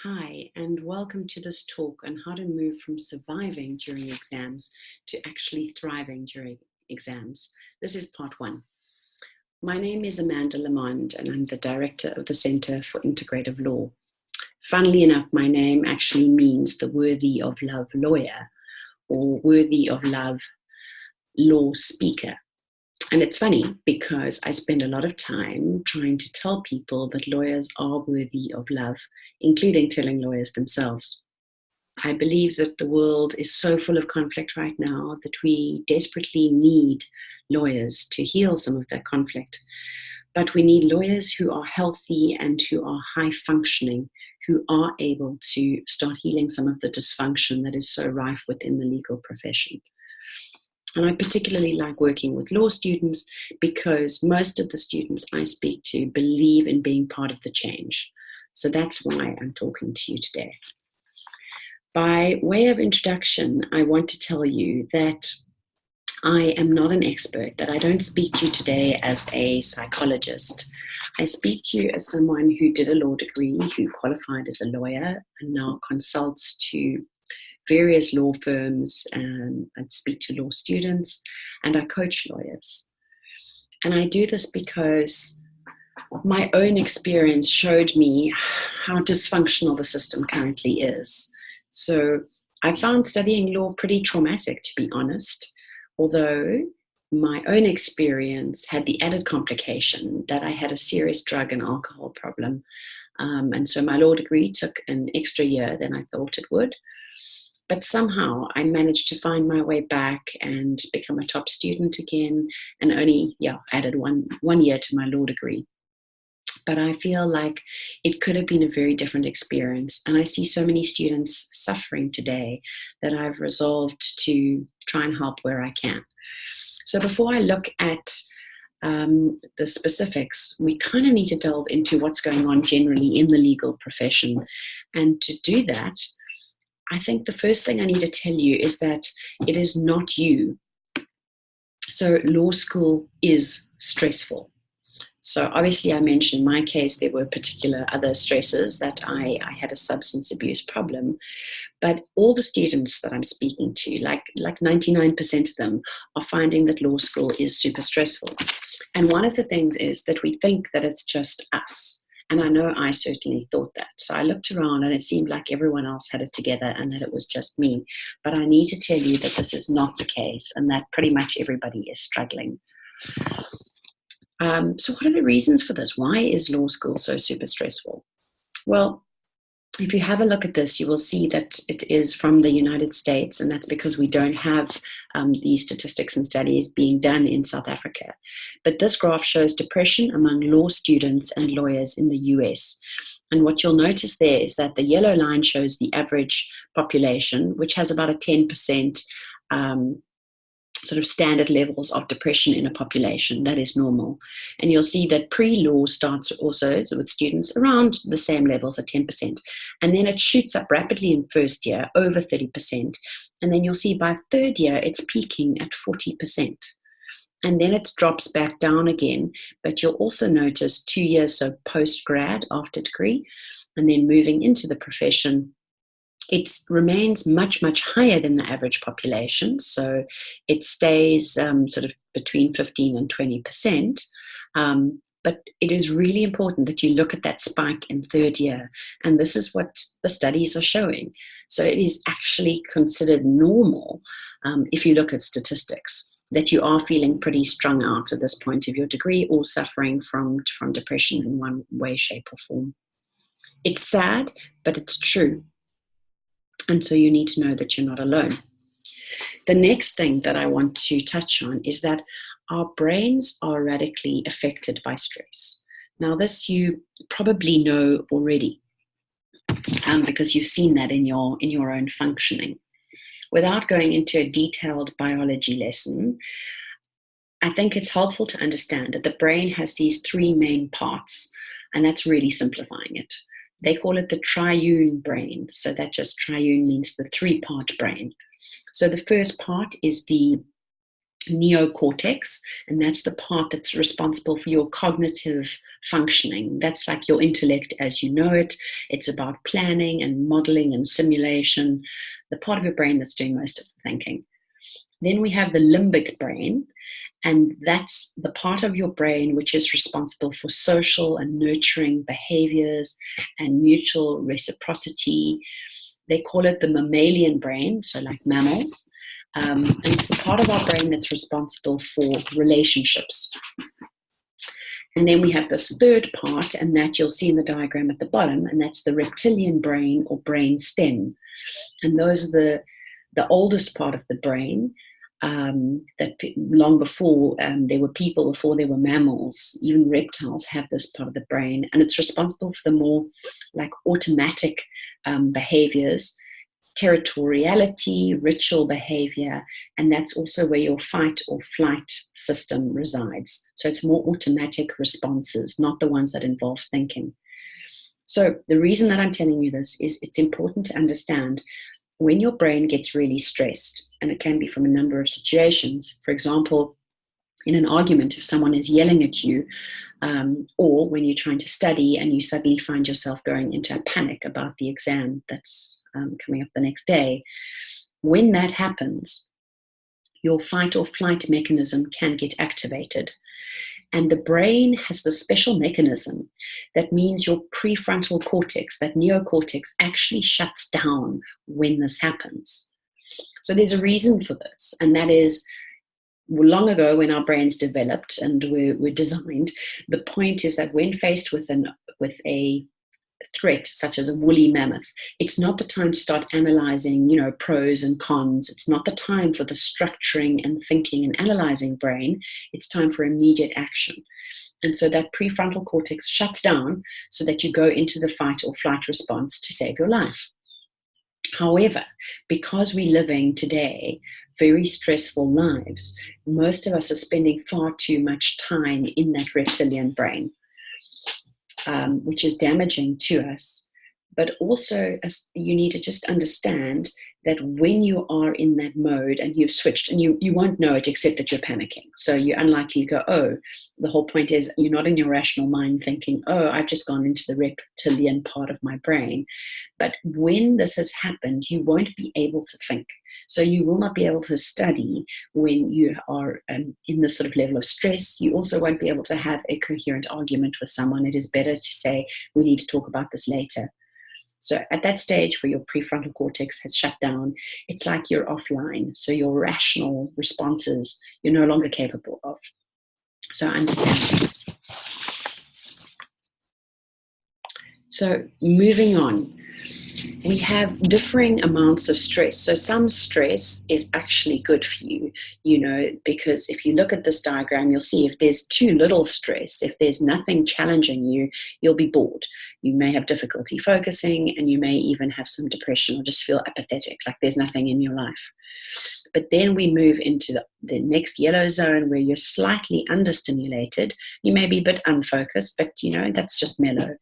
Hi, and welcome to this talk on how to move from surviving during exams to actually thriving during exams. This is part one. My name is Amanda Lamond, and I'm the director of the Center for Integrative Law. Funnily enough, my name actually means the worthy of love lawyer or worthy of love law speaker. And it's funny because I spend a lot of time trying to tell people that lawyers are worthy of love, including telling lawyers themselves. I believe that the world is so full of conflict right now that we desperately need lawyers to heal some of that conflict. But we need lawyers who are healthy and who are high functioning, who are able to start healing some of the dysfunction that is so rife within the legal profession. And I particularly like working with law students because most of the students I speak to believe in being part of the change. So that's why I'm talking to you today. By way of introduction, I want to tell you that I am not an expert, that I don't speak to you today as a psychologist. I speak to you as someone who did a law degree, who qualified as a lawyer, and now consults to various law firms, and I speak to law students, and I coach lawyers. And I do this because my own experience showed me how dysfunctional the system currently is. So I found studying law pretty traumatic, to be honest, although my own experience had the added complication that I had a serious drug and alcohol problem. And so my law degree took an extra year than I thought it would. But somehow I managed to find my way back and become a top student again, and only added one year to my law degree. But I feel like it could have been a very different experience. And I see so many students suffering today that I've resolved to try and help where I can. So before I look at the specifics, we kind of need to delve into what's going on generally in the legal profession. And to do that, I think the first thing I need to tell you is that it is not you. So law school is stressful. So obviously I mentioned in my case, there were particular other stresses that I had a substance abuse problem, but all the students that I'm speaking to, like 99% of them, are finding that law school is super stressful. And one of the things is that we think that it's just us. And I know I certainly thought that. So I looked around and it seemed like everyone else had it together and that it was just me. But I need to tell you that this is not the case and that pretty much everybody is struggling. So what are the reasons for this? Why is law school so super stressful? Well, if you have a look at this, you will see that it is from the United States, and that's because we don't have these statistics and studies being done in South Africa. But this graph shows depression among law students and lawyers in the US. And what you'll notice there is that the yellow line shows the average population, which has about a 10% sort of standard levels of depression in a population. That is normal. And you'll see that pre-law starts also with students around the same levels at 10%. And then it shoots up rapidly in first year, over 30%. And then you'll see by third year, it's peaking at 40%. And then it drops back down again. But you'll also notice 2 years, so post-grad, after degree, and then moving into the profession, it remains much, much higher than the average population. So it stays sort of between 15 and 20%. But it is really important that you look at that spike in third year. And this is what the studies are showing. So it is actually considered normal, if you look at statistics, that you are feeling pretty strung out at this point of your degree or suffering from depression in one way, shape, or form. It's sad, but it's true. And so you need to know that you're not alone. The next thing that I want to touch on is that our brains are radically affected by stress. Now, this you probably know already because you've seen that in your own functioning. Without going into a detailed biology lesson, I think it's helpful to understand that the brain has these three main parts, and that's really simplifying it. They call it the triune brain. So that just triune means the three-part brain. So the first part is the neocortex, and that's the part that's responsible for your cognitive functioning. That's like your intellect as you know it. It's about planning and modeling and simulation, the part of your brain that's doing most of the thinking. Then we have the limbic brain, and that's the part of your brain which is responsible for social and nurturing behaviors and mutual reciprocity. They call it the mammalian brain, so like mammals. And it's the part of our brain that's responsible for relationships. And then we have this third part, and that you'll see in the diagram at the bottom, and that's the reptilian brain or brain stem. And those are the oldest part of the brain, that long before there were people, before there were mammals, even reptiles have this part of the brain, and it's responsible for the more like automatic behaviors, territoriality, ritual behavior, and that's also where your fight or flight system resides. So it's more automatic responses, not the ones that involve thinking. So the reason that I'm telling you this is it's important to understand when your brain gets really stressed, and it can be from a number of situations. For example, in an argument, if someone is yelling at you, or when you're trying to study and you suddenly find yourself going into a panic about the exam that's coming up the next day, when that happens, your fight or flight mechanism can get activated. And the brain has this special mechanism that means your prefrontal cortex, that neocortex, actually shuts down when this happens. So there's a reason for this, and that is, long ago when our brains developed and were designed, the point is that when faced with a threat such as a woolly mammoth, it's not the time to start analyzing, pros and cons. It's not the time for the structuring and thinking and analyzing brain. It's time for immediate action. And so that prefrontal cortex shuts down so that you go into the fight or flight response to save your life. However, because we're living today very stressful lives, most of us are spending far too much time in that reptilian brain, which is damaging to us. But also, you need to just understand that when you are in that mode and you've switched, and you won't know it except that you're panicking. So you're unlikely to go, oh, the whole point is you're not in your rational mind thinking, oh, I've just gone into the reptilian part of my brain. But when this has happened, you won't be able to think. So you will not be able to study when you are in this sort of level of stress. You also won't be able to have a coherent argument with someone. It is better to say, we need to talk about this later. So at that stage where your prefrontal cortex has shut down, it's like you're offline. So your rational responses, you're no longer capable of. So understand this. So moving on, we have differing amounts of stress. So some stress is actually good for you, because if you look at this diagram, you'll see if there's too little stress, if there's nothing challenging you, you'll be bored. You may have difficulty focusing, and you may even have some depression or just feel apathetic, like there's nothing in your life. But then we move into the next yellow zone where you're slightly understimulated. You may be a bit unfocused, but that's just mellow.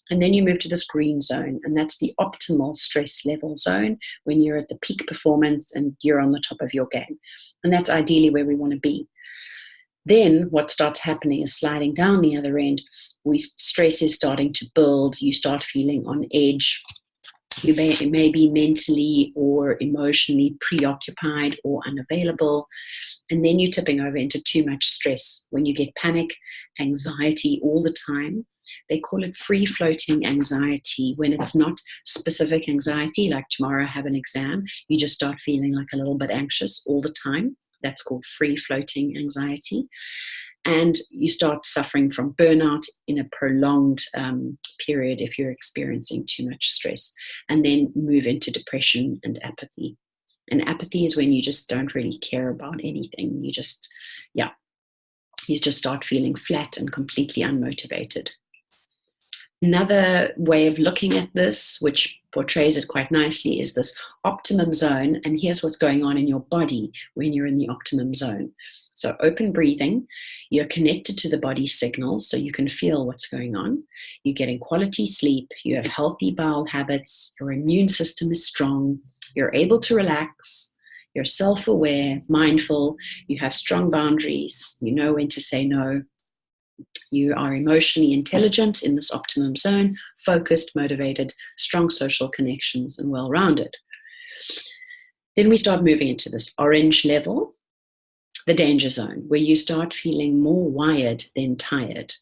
And then you move to this green zone, and that's the optimal stress level zone, when you're at the peak performance and you're on the top of your game. And that's ideally where we want to be. Then what starts happening is sliding down the other end. Stress is starting to build. You start feeling on edge. You may be mentally or emotionally preoccupied or unavailable. And then you're tipping over into too much stress when you get panic, anxiety all the time. They call it free-floating anxiety. When it's not specific anxiety, like tomorrow I have an exam, you just start feeling like a little bit anxious all the time. That's called free-floating anxiety. And you start suffering from burnout in a prolonged period if you're experiencing too much stress, and then move into depression and apathy. And apathy is when you just don't really care about anything. You just start feeling flat and completely unmotivated. Another way of looking at this, which portrays it quite nicely, is this optimum zone. And here's what's going on in your body when you're in the optimum zone. So open breathing, you're connected to the body's signals so you can feel what's going on. You're getting quality sleep, you have healthy bowel habits, your immune system is strong, you're able to relax, You're self-aware, mindful, you have strong boundaries, you know when to say no. You are emotionally intelligent in this optimum zone, focused, motivated, strong social connections, and well-rounded. Then we start moving into this orange level, the danger zone, where you start feeling more wired than tired.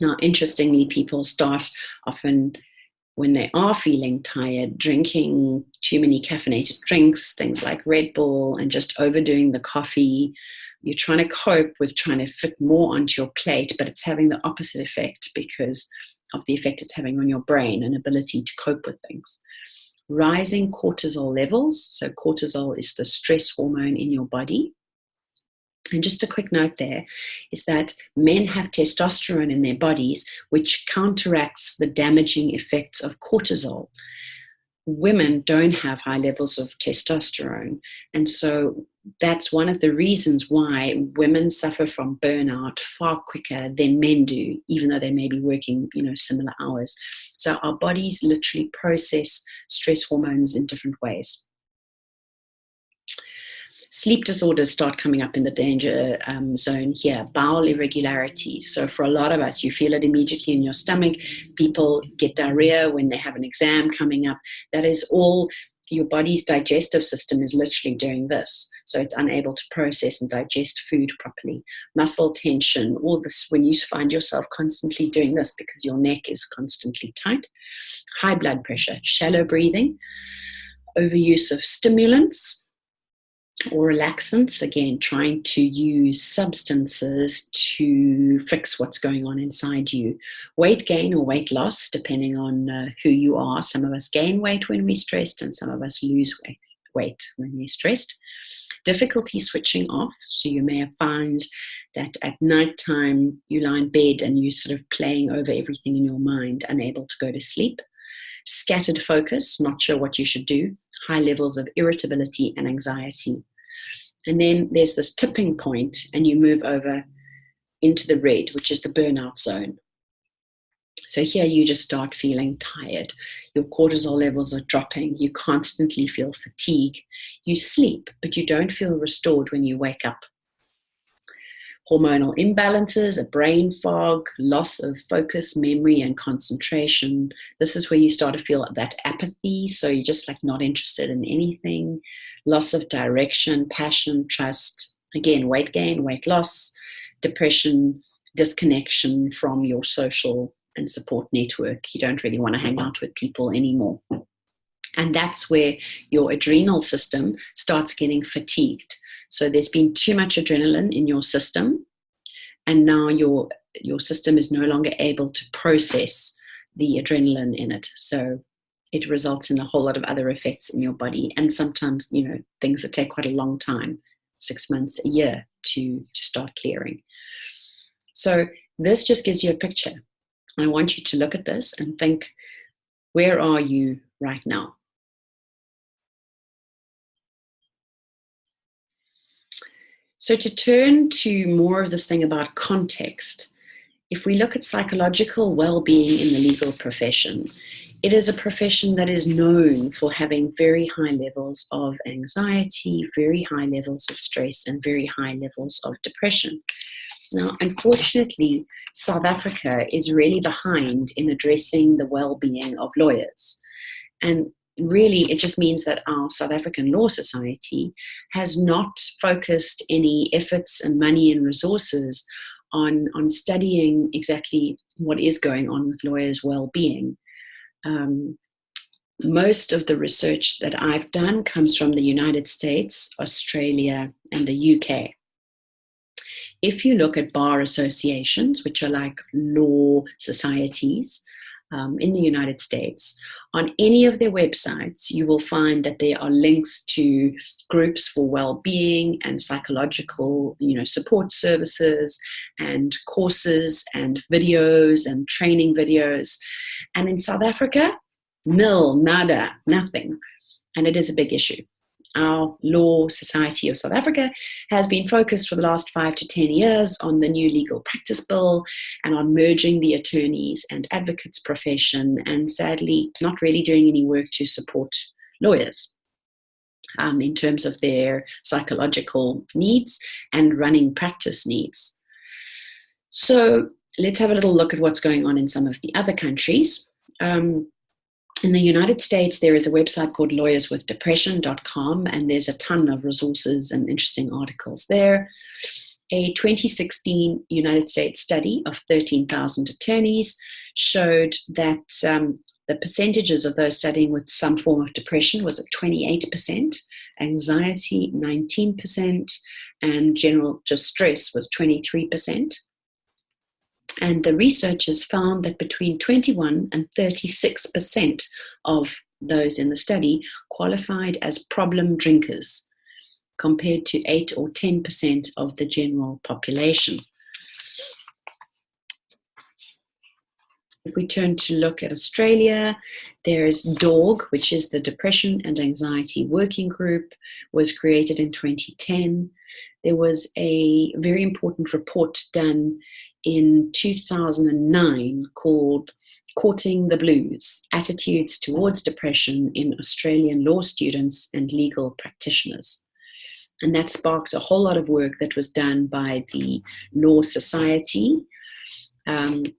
Now, interestingly, people start often, when they are feeling tired, drinking too many caffeinated drinks, things like Red Bull, and just overdoing the coffee. You're trying to cope with trying to fit more onto your plate, but it's having the opposite effect because of the effect it's having on your brain and ability to cope with things. Rising cortisol levels. So cortisol is the stress hormone in your body. And just a quick note there is that men have testosterone in their bodies, which counteracts the damaging effects of cortisol. Women don't have high levels of testosterone. And so that's one of the reasons why women suffer from burnout far quicker than men do, even though they may be working, similar hours. So our bodies literally process stress hormones in different ways. Sleep disorders start coming up in the danger zone here. Bowel irregularities. So for a lot of us, you feel it immediately in your stomach. People get diarrhea when they have an exam coming up. That is all. Your body's digestive system is literally doing this. So it's unable to process and digest food properly. Muscle tension, all this when you find yourself constantly doing this because your neck is constantly tight. High blood pressure, shallow breathing, overuse of stimulants or relaxants, again, trying to use substances to fix what's going on inside you. Weight gain or weight loss, depending on who you are. Some of us gain weight when we're stressed, and some of us lose weight when we're stressed. Difficulty switching off. So you may have found that at nighttime you lie in bed and you're sort of playing over everything in your mind, unable to go to sleep. Scattered focus, not sure what you should do. High levels of irritability and anxiety. And then there's this tipping point and you move over into the red, which is the burnout zone. So here you just start feeling tired. Your cortisol levels are dropping. You constantly feel fatigue. You sleep, but you don't feel restored when you wake up. Hormonal imbalances, a brain fog, loss of focus, memory, and concentration. This is where you start to feel that apathy. So you're just like not interested in anything. Loss of direction, passion, trust. Again, weight gain, weight loss, depression, disconnection from your social and support network. You don't really want to hang out with people anymore. And that's where your adrenal system starts getting fatigued. So there's been too much adrenaline in your system, and now your system is no longer able to process the adrenaline in it. So it results in a whole lot of other effects in your body. And sometimes, things that take quite a long time, 6 months, a year to start clearing. So this just gives you a picture. I want you to look at this and think, where are you right now? So to turn to more of this thing about context, if we look at psychological well-being in the legal profession, it is a profession that is known for having very high levels of anxiety, very high levels of stress, and very high levels of depression. Now, unfortunately, South Africa is really behind in addressing the well-being of lawyers. And really, it just means that our South African Law Society has not focused any efforts and money and resources on studying exactly what is going on with lawyers' well-being. Most of the research that I've done comes from the United States, Australia, and the UK. If you look at bar associations, which are like law societies in the United States, on any of their websites, you will find that there are links to groups for well-being and psychological, support services and courses and videos and training videos. And in South Africa, nil, nada, nothing. And it is a big issue. Our Law Society of South Africa has been focused for the last 5 to 10 years on the new legal practice bill and on merging the attorneys and advocates profession, and sadly not really doing any work to support lawyers. in terms of their psychological needs and running practice needs. So let's have a little look at what's going on in some of the other countries. In the United States, there is a website called lawyerswithdepression.com, and there's a ton of resources and interesting articles there. A 2016 United States study of 13,000 attorneys showed that the percentages of those studying with some form of depression was at 28%, anxiety 19%, and general just stress was 23%. And the researchers found that between 21 and 36% of those in the study qualified as problem drinkers, compared to 8 or 10% of the general population. If we turn to look at Australia, there's DAWG, which is the Depression and Anxiety Working Group, was created in 2010. There was a very important report done in 2009 called Courting the Blues: Attitudes Towards Depression in Australian Law Students and Legal Practitioners. And that sparked a whole lot of work that was done by the Law Society. And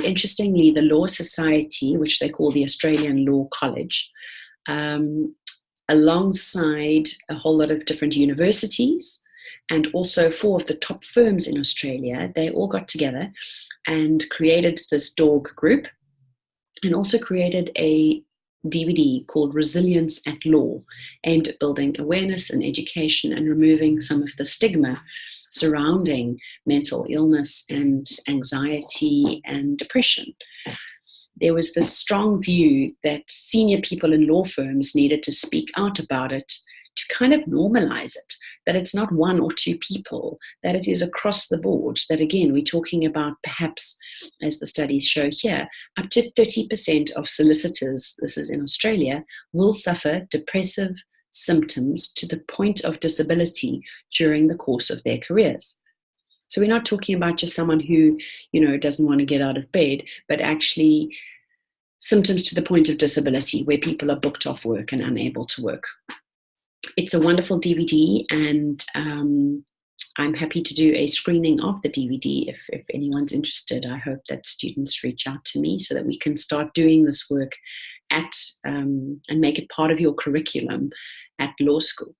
interestingly, the Law Society, which they call the Australian Law College, alongside a whole lot of different universities and also 4 of the top firms in Australia, they all got together and created this DAWG group, and also created a DVD called Resilience at Law, aimed at building awareness and education and removing some of the stigma surrounding mental illness and anxiety and depression. There was this strong view that senior people in law firms needed to speak out about it to kind of normalize it, that it's not 1 or 2 people, that it is across the board, that again, we're talking about perhaps, as the studies show here, up to 30% of solicitors, this is in Australia, will suffer depressive symptoms to the point of disability during the course of their careers. So we're not talking about just someone who, doesn't want to get out of bed, but actually symptoms to the point of disability where people are booked off work and unable to work. It's a wonderful DVD, and I'm happy to do a screening of the DVD if anyone's interested. I hope that students reach out to me so that we can start doing this work and make it part of your curriculum at law school.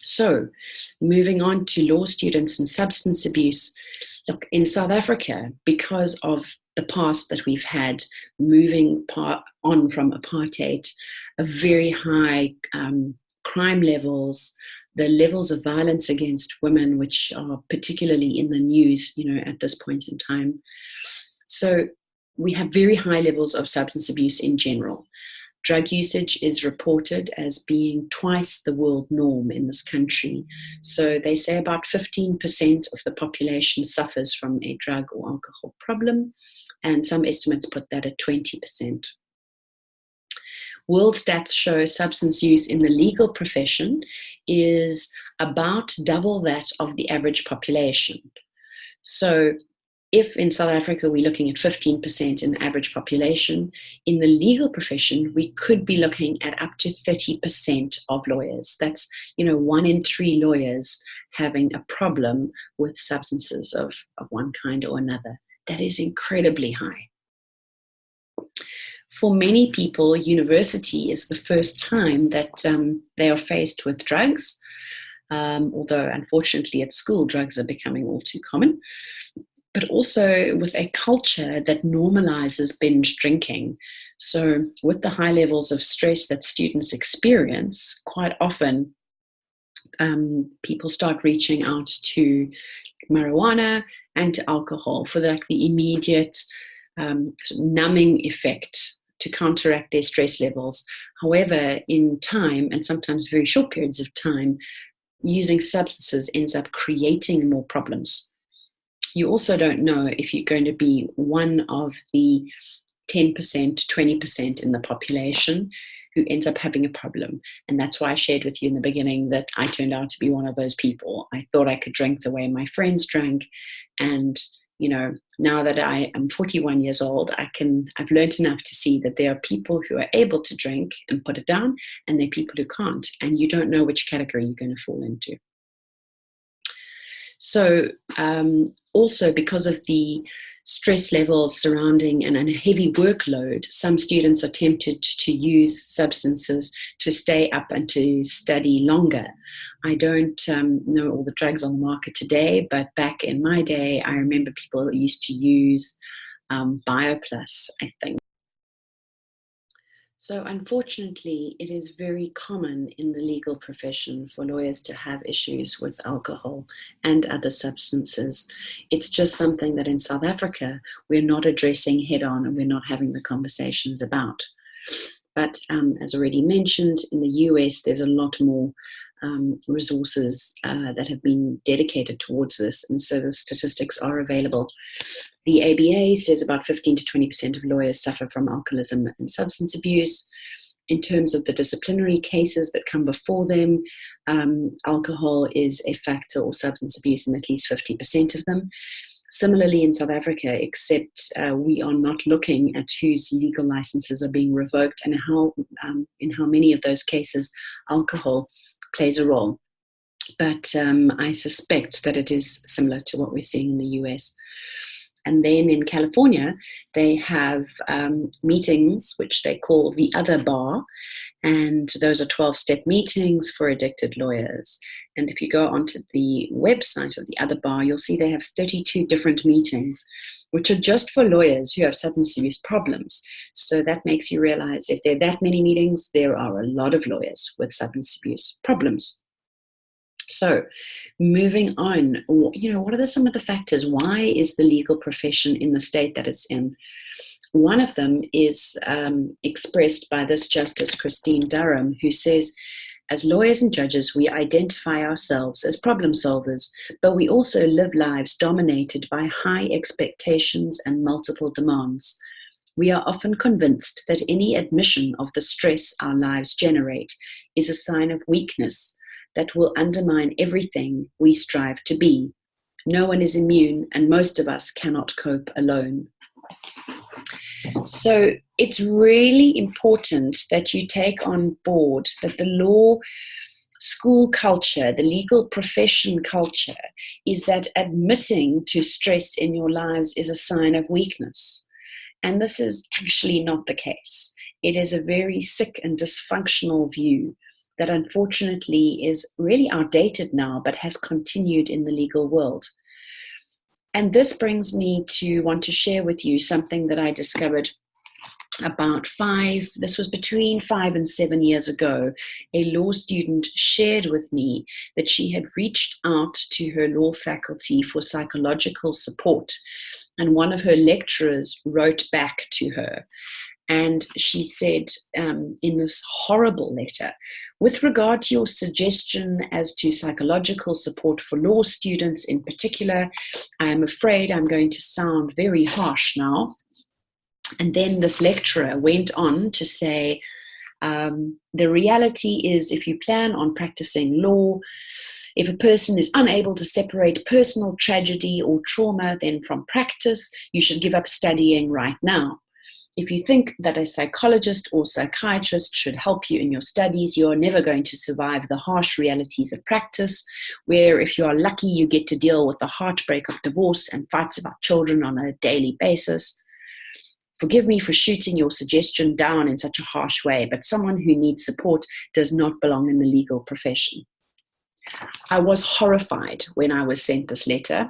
So, moving on to law students and substance abuse. Look, in South Africa, because of the past that we've had, moving on from apartheid, a very high crime levels, the levels of violence against women, which are particularly in the news, at this point in time. So we have very high levels of substance abuse in general. Drug usage is reported as being twice the world norm in this country. So they say about 15% of the population suffers from a drug or alcohol problem, and some estimates put that at 20%. World stats show substance use in the legal profession is about double that of the average population. So if in South Africa we're looking at 15% in the average population, in the legal profession we could be looking at up to 30% of lawyers. That's 1 in 3 lawyers having a problem with substances of one kind or another. That is incredibly high. For many people, university is the first time that they are faced with drugs, although unfortunately at school drugs are becoming all too common, but also with a culture that normalizes binge drinking. So with the high levels of stress that students experience, quite often people start reaching out to marijuana and to alcohol for the immediate numbing effect to counteract their stress levels. However, in time, and sometimes very short periods of time, using substances ends up creating more problems. You also don't know if you're going to be one of the 10% to 20% in the population who ends up having a problem. And that's why I shared with you in the beginning that I turned out to be one of those people. I thought I could drink the way my friends drank, and now that I am 41 years old, I've learned enough to see that there are people who are able to drink and put it down, and there are people who can't, and you don't know which category you're going to fall into. So also because of the stress levels surrounding and a heavy workload, some students are tempted to use substances to stay up and to study longer. I don't know all the drugs on the market today, but back in my day, I remember people used to use BioPlus, I think. So unfortunately, it is very common in the legal profession for lawyers to have issues with alcohol and other substances. It's just something that in South Africa, we're not addressing head on and we're not having the conversations about. But as already mentioned, in the US, there's a lot more resources that have been dedicated towards this. And so the statistics are available. The ABA says about 15 to 20% of lawyers suffer from alcoholism and substance abuse. In terms of the disciplinary cases that come before them, alcohol is a factor, or substance abuse, in at least 50% of them. Similarly, in South Africa, except we are not looking at whose legal licenses are being revoked and in how many of those cases alcohol plays a role. But I suspect that it is similar to what we're seeing in the US. And then in California, they have meetings, which they call the Other Bar. And those are 12-step meetings for addicted lawyers. And if you go onto the website of the Other Bar, you'll see they have 32 different meetings, which are just for lawyers who have substance abuse problems. So that makes you realize if there are that many meetings, there are a lot of lawyers with substance abuse problems. So moving on, what are some of the factors? Why is the legal profession in the state that it's in? One of them is expressed by this Justice Christine Durham, who says, as lawyers and judges, we identify ourselves as problem solvers, but we also live lives dominated by high expectations and multiple demands. We are often convinced that any admission of the stress our lives generate is a sign of weakness that will undermine everything we strive to be. No one is immune, and most of us cannot cope alone. So it's really important that you take on board that the law school culture, the legal profession culture, is that admitting to stress in your lives is a sign of weakness. And this is actually not the case. It is a very sick and dysfunctional view that unfortunately is really outdated now, but has continued in the legal world. And this brings me to want to share with you something that I discovered this was between 5 and 7 years ago. A law student shared with me that she had reached out to her law faculty for psychological support. And one of her lecturers wrote back to her. And she said in this horrible letter, with regard to your suggestion as to psychological support for law students in particular, I am afraid I'm going to sound very harsh now. And then this lecturer went on to say, the reality is if you plan on practicing law, if a person is unable to separate personal tragedy or trauma then from practice, you should give up studying right now. If you think that a psychologist or psychiatrist should help you in your studies, you are never going to survive the harsh realities of practice, where if you are lucky, you get to deal with the heartbreak of divorce and fights about children on a daily basis. Forgive me for shooting your suggestion down in such a harsh way, but someone who needs support does not belong in the legal profession. I was horrified when I was sent this letter,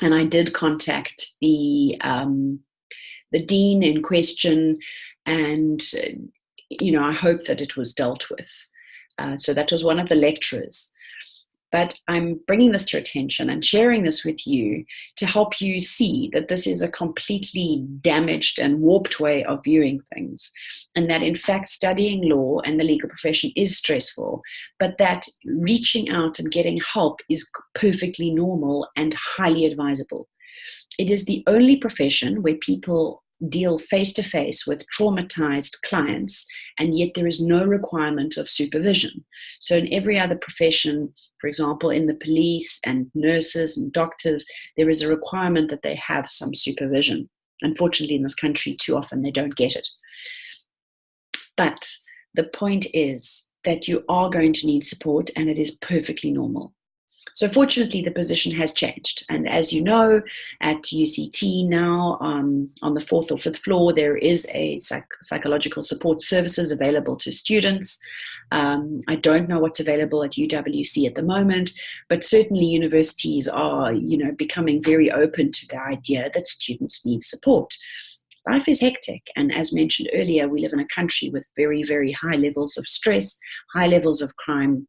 and I did contact the dean in question, and I hope that it was dealt with. So that was one of the lecturers. But I'm bringing this to attention and sharing this with you to help you see that this is a completely damaged and warped way of viewing things, and that in fact studying law and the legal profession is stressful, but that reaching out and getting help is perfectly normal and highly advisable. It is the only profession where people deal face-to-face with traumatized clients, and yet there is no requirement of supervision. So in every other profession, for example, in the police and nurses and doctors, there is a requirement that they have some supervision. Unfortunately, in this country, too often they don't get it. But the point is that you are going to need support, and it is perfectly normal. So fortunately, the position has changed. And as you know, at UCT now, on the 4th or 5th floor, there is a psychological support services available to students. I don't know what's available at UWC at the moment, but certainly universities are, becoming very open to the idea that students need support. Life is hectic, and as mentioned earlier, we live in a country with very, very high levels of stress, high levels of crime,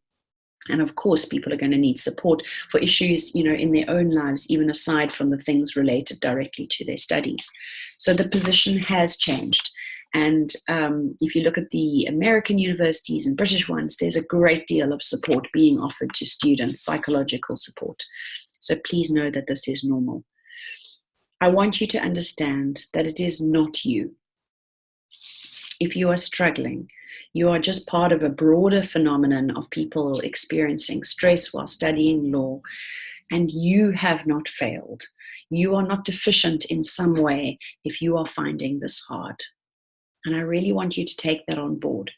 and of course, people are going to need support for issues, in their own lives, even aside from the things related directly to their studies. So the position has changed. And if you look at the American universities and British ones, there's a great deal of support being offered to students, psychological support. So please know that this is normal. I want you to understand that it is not you. If you are struggling, you are just part of a broader phenomenon of people experiencing stress while studying law, and you have not failed. You are not deficient in some way if you are finding this hard. And I really want you to take that on board.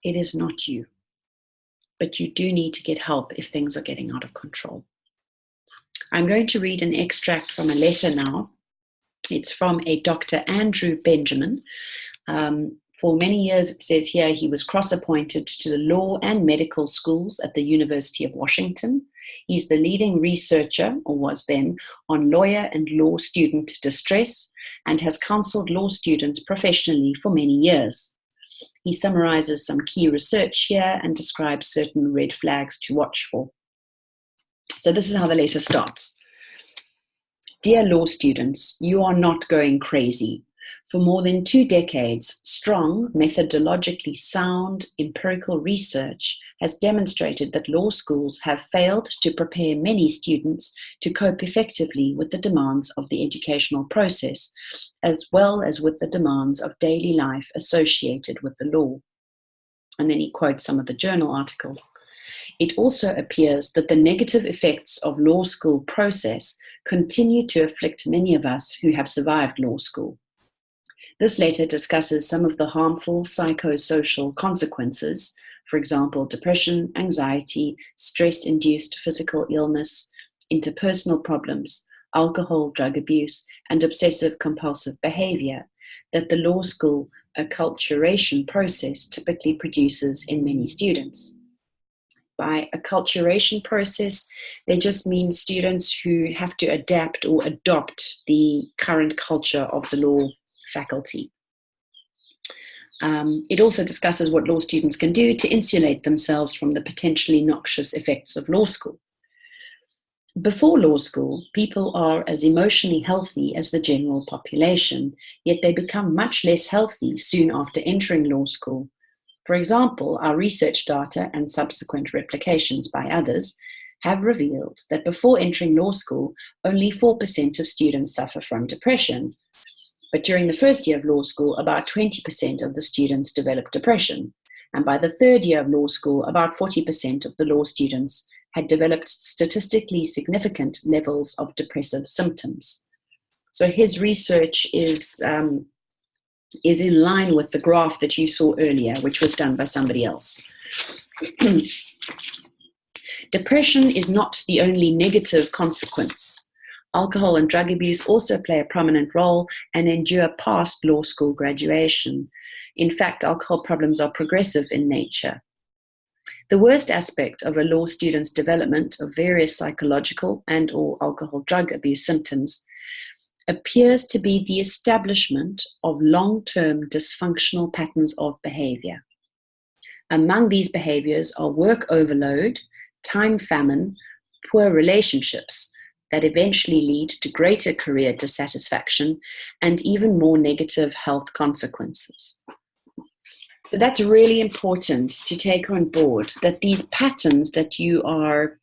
It is not you, but you do need to get help if things are getting out of control. I'm going to read an extract from a letter now. It's from a Dr. Andrew Benjamin. For many years, it says here, he was cross-appointed to the law and medical schools at the University of Washington. He's the leading researcher, or was then, on lawyer and law student distress, and has counseled law students professionally for many years. He summarizes some key research here and describes certain red flags to watch for. So this is how the letter starts. Dear law students, you are not going crazy. For more than 2 decades, strong, methodologically sound empirical research has demonstrated that law schools have failed to prepare many students to cope effectively with the demands of the educational process, as well as with the demands of daily life associated with the law. And then he quotes some of the journal articles. It also appears that the negative effects of law school process continue to afflict many of us who have survived law school. This letter discusses some of the harmful psychosocial consequences, for example, depression, anxiety, stress-induced physical illness, interpersonal problems, alcohol, drug abuse, and obsessive-compulsive behavior that the law school acculturation process typically produces in many students. By acculturation process, they just mean students who have to adapt or adopt the current culture of the law faculty. It also discusses what law students can do to insulate themselves from the potentially noxious effects of law school. Before law school, people are as emotionally healthy as the general population, yet they become much less healthy soon after entering law school. For example, our research data and subsequent replications by others have revealed that before entering law school, only 4% of students suffer from depression. But during the first year of law school, about 20% of the students developed depression. And by the third year of law school, about 40% of the law students had developed statistically significant levels of depressive symptoms. So his research is in line with the graph that you saw earlier, which was done by somebody else. Depression is not the only negative consequence. Alcohol and drug abuse also play a prominent role and endure past law school graduation. In fact, alcohol problems are progressive in nature. The worst aspect of a law student's development of various psychological and or alcohol drug abuse symptoms appears to be the establishment of long-term dysfunctional patterns of behavior. Among these behaviors are work overload, time famine, poor relationships that eventually lead to greater career dissatisfaction and even more negative health consequences. So that's really important to take on board, that these patterns that you are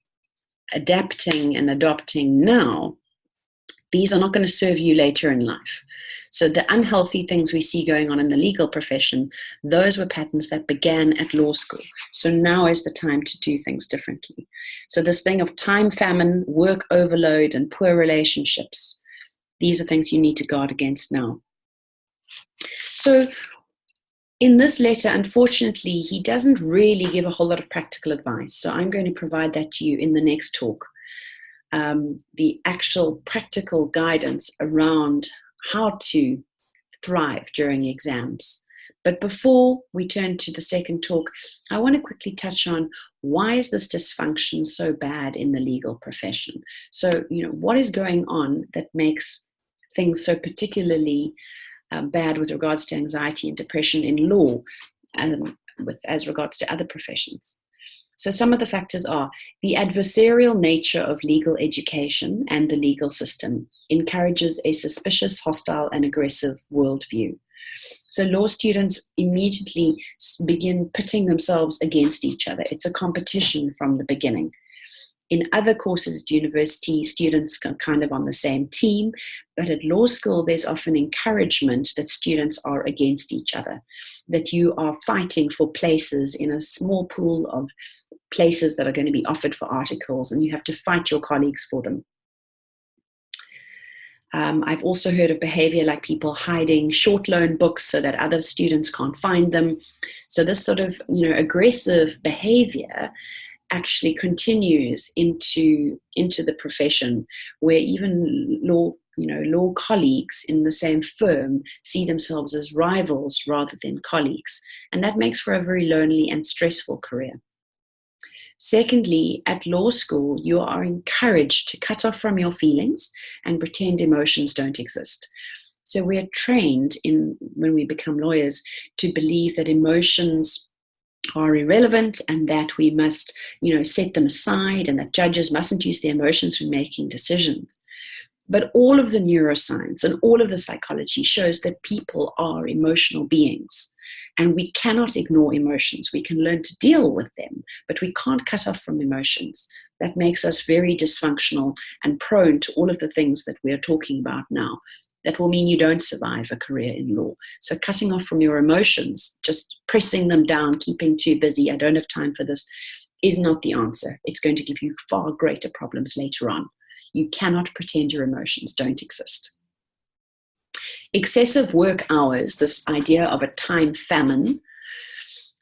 adapting and adopting now These are not going to serve you later in life. So the unhealthy things we see going on in the legal profession, those were patterns that began at law school. So now is the time to do things differently. So this thing of time famine, work overload, and poor relationships, these are things you need to guard against now. So in this letter, unfortunately, he doesn't really give a whole lot of practical advice. So I'm going to provide that to you in the next talk. The actual practical guidance around how to thrive during exams. But before we turn to the second talk, I want to quickly touch on why is this dysfunction so bad in the legal profession? So, what is going on that makes things so particularly bad with regards to anxiety and depression in law, as regards to other professions? So some of the factors are the adversarial nature of legal education and the legal system encourages a suspicious, hostile, and aggressive worldview. So law students immediately begin pitting themselves against each other. It's a competition from the beginning. In other courses at university, students are kind of on the same team, but at law school, there's often encouragement that students are against each other, that you are fighting for places in a small pool of places that are going to be offered for articles, and you have to fight your colleagues for them. I've also heard of behavior like people hiding short loan books so that other students can't find them. So this sort of, aggressive behavior actually continues into the profession, where even law colleagues in the same firm see themselves as rivals rather than colleagues. And that makes for a very lonely and stressful career. Secondly, at law school, you are encouraged to cut off from your feelings and pretend emotions don't exist. So we are trained when we become lawyers, to believe that emotions are irrelevant and that we must, set them aside, and that judges mustn't use their emotions when making decisions. But all of the neuroscience and all of the psychology shows that people are emotional beings, and we cannot ignore emotions. We can learn to deal with them, but we can't cut off from emotions. That makes us very dysfunctional and prone to all of the things that we are talking about now. That will mean you don't survive a career in law. So cutting off from your emotions, just pressing them down, keeping too busy, I don't have time for this, is not the answer. It's going to give you far greater problems later on. You cannot pretend your emotions don't exist. Excessive work hours, this idea of a time famine.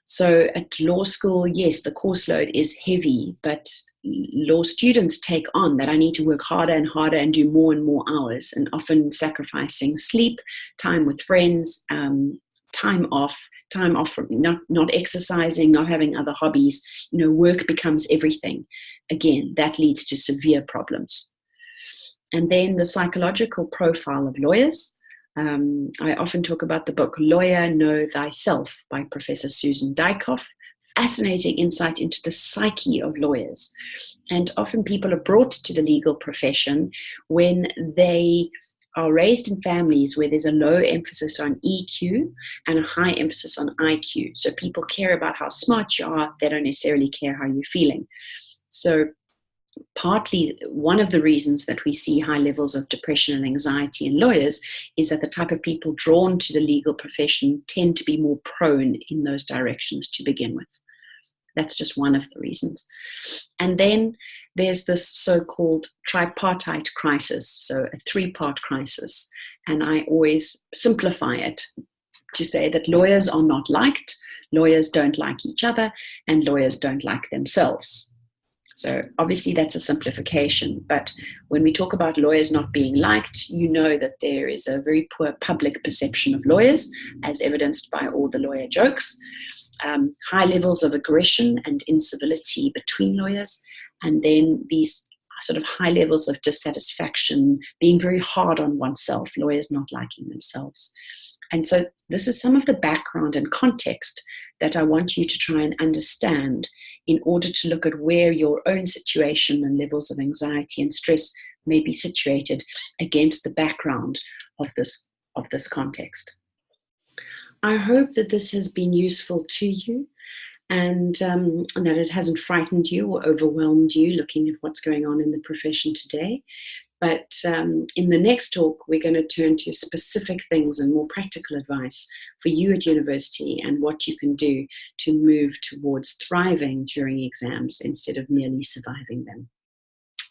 So at law school, yes, the course load is heavy, but law students take on that I need to work harder and harder and do more and more hours, and often sacrificing sleep, time with friends, time off from not exercising, not having other hobbies. Work becomes everything. Again, that leads to severe problems. And then the psychological profile of lawyers. I often talk about the book Lawyer, Know Thyself by Professor Susan Dykhoff. Fascinating insight into the psyche of lawyers. And often people are brought to the legal profession when they are raised in families where there's a low emphasis on EQ and a high emphasis on IQ. So people care about how smart you are. They don't necessarily care how you're feeling. So partly one of the reasons that we see high levels of depression and anxiety in lawyers is that the type of people drawn to the legal profession tend to be more prone in those directions to begin with. That's just one of the reasons. And then there's this so-called tripartite crisis, so a three-part crisis. And I always simplify it to say that lawyers are not liked, lawyers don't like each other, and lawyers don't like themselves. So obviously that's a simplification, but when we talk about lawyers not being liked, that there is a very poor public perception of lawyers, as evidenced by all the lawyer jokes, high levels of aggression and incivility between lawyers, and then these sort of high levels of dissatisfaction, being very hard on oneself, lawyers not liking themselves. And so this is some of the background and context that I want you to try and understand in order to look at where your own situation and levels of anxiety and stress may be situated against the background of this context. I hope that this has been useful to you, and that it hasn't frightened you or overwhelmed you looking at what's going on in the profession today. But in the next talk, we're going to turn to specific things and more practical advice for you at university and what you can do to move towards thriving during exams instead of merely surviving them.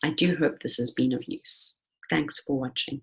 I do hope this has been of use. Thanks for watching.